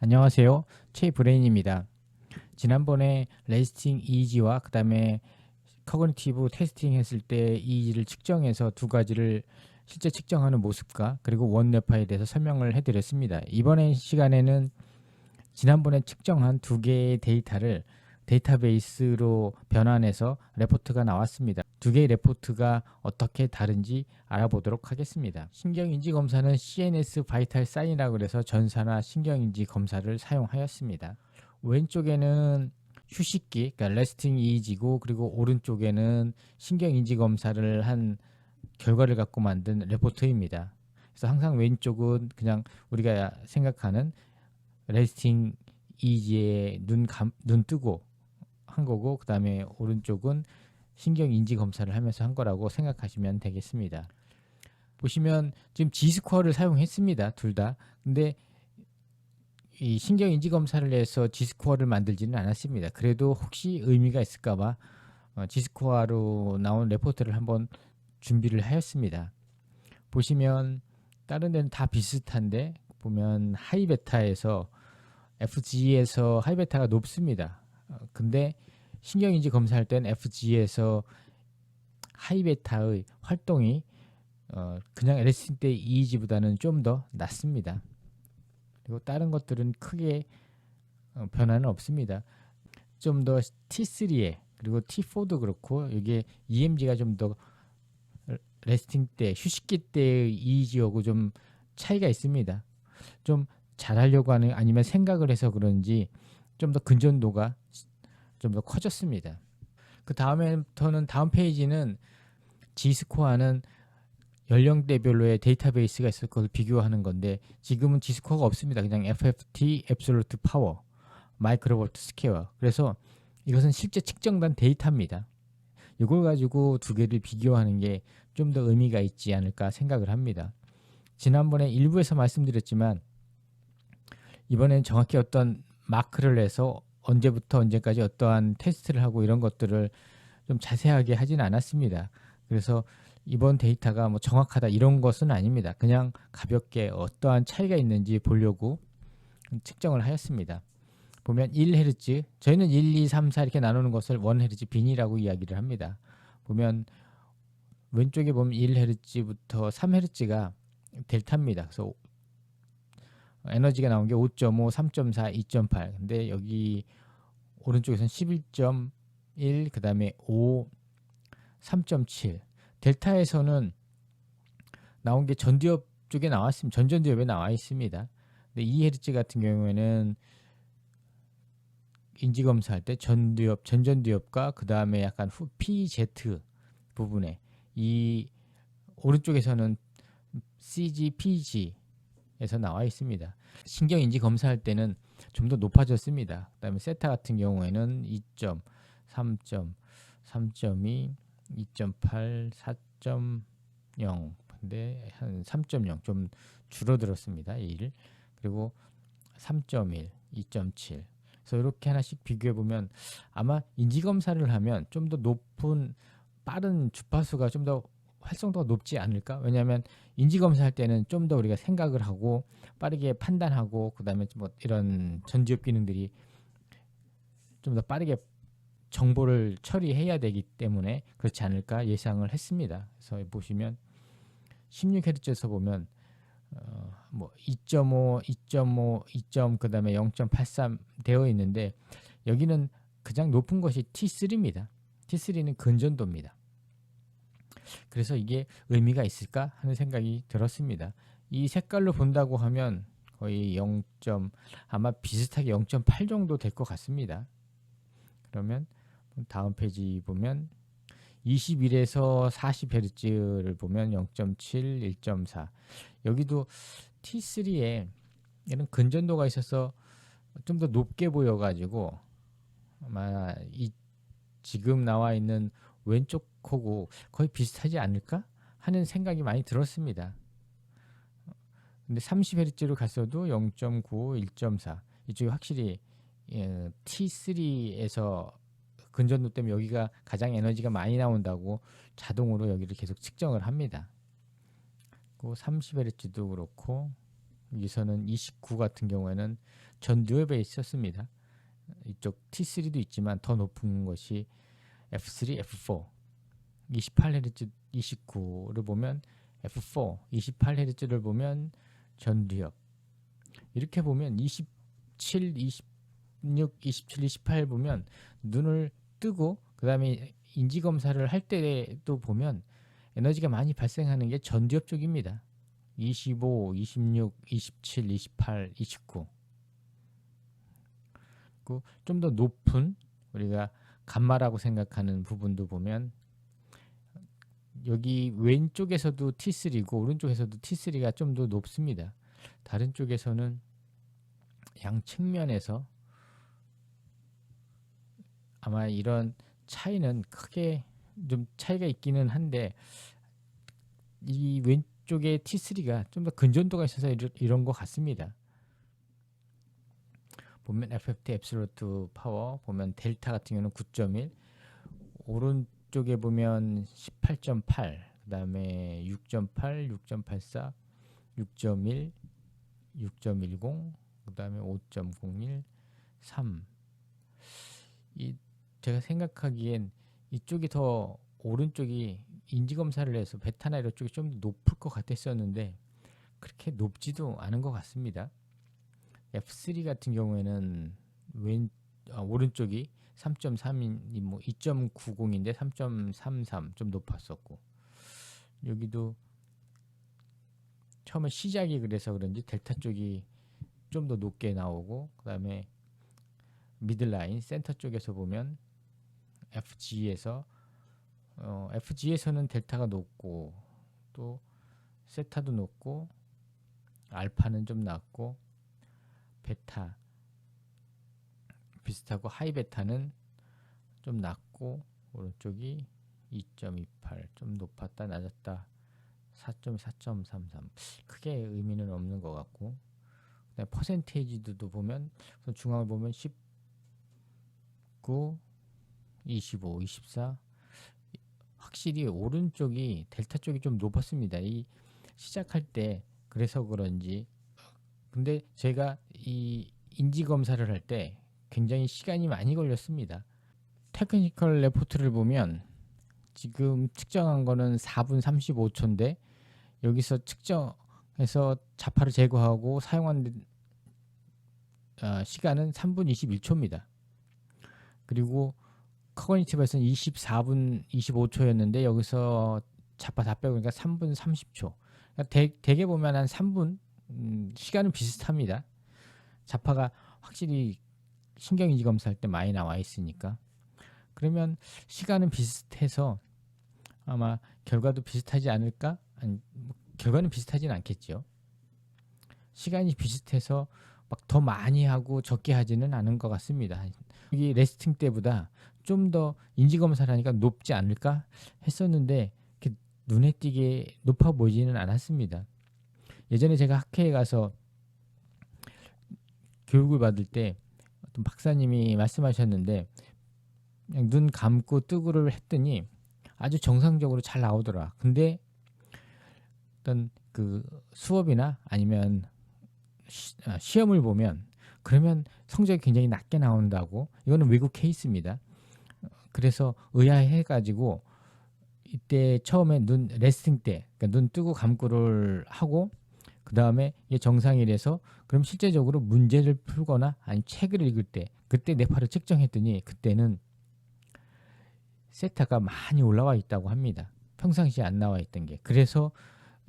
안녕하세요. 최브레인입니다. 지난번에 레스팅 이지와 그 다음에 커그니티브 테스팅 했을 때 이지를 측정해서 두 가지를 실제 측정하는 모습과 그리고 원뇌파에 대해서 설명을 해드렸습니다. 이번에 시간에는 지난번에 측정한 두 개의 데이터를 데이터베이스로 변환해서 레포트가 나왔습니다. 두 개의 레포트가 어떻게 다른지 알아보도록 하겠습니다. 신경인지 검사는 CNS 바이탈 사인이라고 해서 전사나 신경인지 검사를 사용하였습니다. 왼쪽에는 휴식기, 그러니까 레스팅 이지고, 그리고 오른쪽에는 신경인지 검사를 한 결과를 갖고 만든 레포트입니다. 그래서 항상 왼쪽은 그냥 우리가 생각하는 레스팅 이지에 눈 뜨고 한 거고, 그 다음에 오른쪽은 신경인지 검사를 하면서 한 거라고 생각하시면 되겠습니다. 보시면 지금 G스코어를 사용했습니다. 둘 다. 근데 이 신경인지 검사를 해서 G스코어를 만들지는 않았습니다. 그래도 혹시 의미가 있을까봐 G스코어로 나온 레포트를 한번 준비를 하였습니다. 보시면 다른 데는 다 비슷한데 보면 하이베타에서 FG에서 하이베타가 높습니다. 근데 신경인지 검사할 땐 FG에서 하이베타의 활동이 그냥 LSD 때 EEG보다는 좀 더 낮습니다. 그리고 다른 것들은 크게 변화는 없습니다. 좀 더 T3에 그리고 T4도 그렇고 이게 EMG가 좀 더 레스팅 때 휴식기 때의 EEG하고 좀 차이가 있습니다. 좀 잘하려고 하는 아니면 생각을 해서 그런지 좀 더 근전도가 좀 더 커졌습니다. 그 다음에부터는 다음 페이지는 G스코어는 연령대별로의 데이터베이스가 있을 것을 비교하는 건데 지금은 G스코어가 없습니다. 그냥 FFT, Absolute Power, 마이크로볼트 스퀘어. 그래서 이것은 실제 측정된 데이터입니다. 이걸 가지고 두 개를 비교하는 게 좀 더 의미가 있지 않을까 생각을 합니다. 지난번에 일부에서 말씀드렸지만 이번엔 정확히 어떤 마크를 내서 언제부터 언제까지 어떠한 테스트를 하고 이런 것들을 좀 자세하게 하진 않았습니다. 그래서 이번 데이터가 뭐 정확하다 이런 것은 아닙니다. 그냥 가볍게 어떠한 차이가 있는지 보려고 측정을 하였습니다. 보면 1Hz, 저희는 1, 2, 3, 4 이렇게 나누는 것을 1Hz 빈이라고 이야기를 합니다. 보면 왼쪽에 보면 1Hz부터 3Hz가 델타입니다. 그래서 에너지가 나온 게 5.5, 3.4, 2.8. 근데 여기 오른쪽에서는 11.1, 그 다음에 5, 3.7. 델타에서는 나온 게 전두엽 쪽에 나왔습니다. 전전두엽에 나와 있습니다. 근데 2Hz 같은 경우에는 인지 검사할 때 전두엽, 전전두엽과 그 다음에 약간 PZ 부분에 이 오른쪽에서는 CG, PG에서 나와 있습니다. 신경인지 검사할 때는 좀 더 높아졌습니다. 그 다음에 세타 같은 경우에는 2점, 3점, 3.2, 2.8, 4.0 근데 한 3.0 좀 줄어들었습니다. 1 그리고 3.1, 2.7 그래서 이렇게 하나씩 비교해 보면 아마 인지 검사를 하면 좀 더 높은 빠른 주파수가 좀 더 활성도가 높지 않을까? 왜냐하면 인지 검사할 때는 좀 더 우리가 생각을 하고 빠르게 판단하고 그다음에 뭐 이런 전지엽 기능들이 좀 더 빠르게 정보를 처리해야 되기 때문에 그렇지 않을까 예상을 했습니다. 그래서 보시면 16Hz에서 보면 뭐 2.5, 2.5, 2점 그다음에 0.83 되어 있는데 여기는 가장 높은 것이 T3입니다. T3는 근전도입니다. 그래서 이게 의미가 있을까 하는 생각이 들었습니다. 이 색깔로 본다고 하면 거의 0. 아마 비슷하게 0.8 정도 될 것 같습니다. 그러면 다음 페이지 보면 21에서 40Hz를 보면 0.7, 1.4 여기도 T3에 이런 근전도가 있어서 좀 더 높게 보여가지고 아마 이 지금 나와 있는 왼쪽 코고 거의 비슷하지 않을까 하는 생각이 많이 들었습니다. 근데 30Hz로 갔어도 0.9, 1.4 이쪽이 확실히 T3에서 근전도 때문에 여기가 가장 에너지가 많이 나온다고 자동으로 여기를 계속 측정을 합니다. 30Hz도 그렇고 여기서는 29 같은 경우에는 전두엽에 있었습니다. 이쪽 T3도 있지만 더 높은 것이 F3, F4 28Hz 29를 보면 F4 28Hz를 보면 전두엽. 이렇게 보면 27, 26, 27, 28 보면 눈을 뜨고 그 다음에 인지검사를 할 때도 보면 에너지가 많이 발생하는 게 전두엽 쪽입니다. 25, 26, 27, 28, 29. 좀 더 높은 우리가 감마라고 생각하는 부분도 보면 여기 왼쪽에서도 T3고 오른쪽에서도 T3가 좀 더 높습니다. 다른 쪽에서는 양 측면에서 아마 이런 차이는 크게 좀 차이가 있기는 한데 이 왼쪽의 T3가 좀 더 근전도가 있어서 이런 것 같습니다. 보면 FFT 앱솔루트 파워 보면 델타 같은 경우는 9.1 오른쪽에 보면 18.8 그 다음에 6.8 6.84 6.1 6.10 그 다음에 5.01 3 제가 생각하기엔 이쪽이 더 오른쪽이 인지검사를 해서 베타나 이런 쪽이 좀 더 높을 것 같았었는데 그렇게 높지도 않은 것 같습니다. F3 같은 경우에는 오른쪽이 3.3인 뭐 2.90인데 3.33 좀 높았었고 여기도 처음에 시작이 그래서 그런지 델타 쪽이 좀 더 높게 나오고 그 다음에 미들라인 센터 쪽에서 보면 FG에서는 델타가 높고 또 세타도 높고 알파는 좀 낮고 베타 비슷하고 하이 베타는 좀 낮고 오른쪽이 2.28 좀 높았다 낮았다 4.33 크게 의미는 없는 것 같고 그다음에 퍼센테이지도 보면 중앙을 보면 19 25 24 확실히 오른쪽이 델타 쪽이 좀 높았습니다. 이 시작할 때 그래서 그런지 근데 제가 이 인지 검사를 할 때 굉장히 시간이 많이 걸렸습니다. 테크니컬 레포트를 보면 지금 측정한 거는 4분 35초인데 여기서 측정해서 자파를 제거하고 사용한 시간은 3분 21초입니다. 그리고 커그니티브에서는 24분 25초였는데 여기서 자파 다 빼고 그러니까 3분 30초. 그러니까 대개 보면 한 3분 시간은 비슷합니다. 자파가 확실히 신경인지 검사할 때 많이 나와 있으니까 그러면 시간은 비슷해서 아마 결과도 비슷하지 않을까? 아니, 결과는 비슷하지는 않겠죠. 시간이 비슷해서 막 더 많이 하고 적게 하지는 않은 것 같습니다. 여기 레스팅 때보다 좀 더 인지 검사를 하니까 높지 않을까 했었는데 눈에 띄게 높아 보이지는 않았습니다. 예전에 제가 학회에 가서 교육을 받을 때 어떤 박사님이 말씀하셨는데 그냥 눈 감고 뜨고를 했더니 아주 정상적으로 잘 나오더라. 근데 어떤 그 수업이나 아니면 시험을 보면 그러면 성적이 굉장히 낮게 나온다고. 이거는 외국 케이스입니다. 그래서 의아해가지고 이때 처음에 눈 레스팅 때 그러니까 눈 뜨고 감고를 하고 그 다음에 이게 정상이라서 그럼 실제적으로 문제를 풀거나 아니 책을 읽을 때 그때 뇌파를 측정했더니 그때는 세타가 많이 올라와 있다고 합니다. 평상시에 안 나와 있던 게. 그래서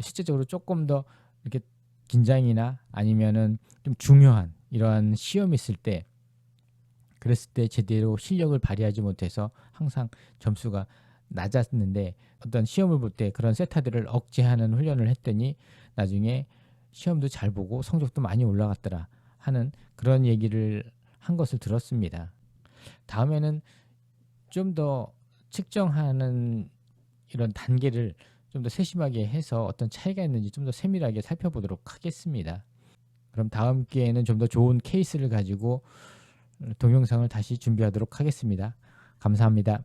실제적으로 조금 더 이렇게 긴장이나 아니면은 좀 중요한 이러한 시험이 있을 때 그랬을 때 제대로 실력을 발휘하지 못해서 항상 점수가 낮았는데 어떤 시험을 볼 때 그런 세타들을 억제하는 훈련을 했더니 나중에 시험도 잘 보고 성적도 많이 올라갔더라 하는 그런 얘기를 한 것을 들었습니다. 다음에는 좀 더 측정하는 이런 단계를 좀 더 세심하게 해서 어떤 차이가 있는지 좀 더 세밀하게 살펴보도록 하겠습니다. 그럼 다음 기회에는 좀 더 좋은 케이스를 가지고 동영상을 다시 준비하도록 하겠습니다. 감사합니다.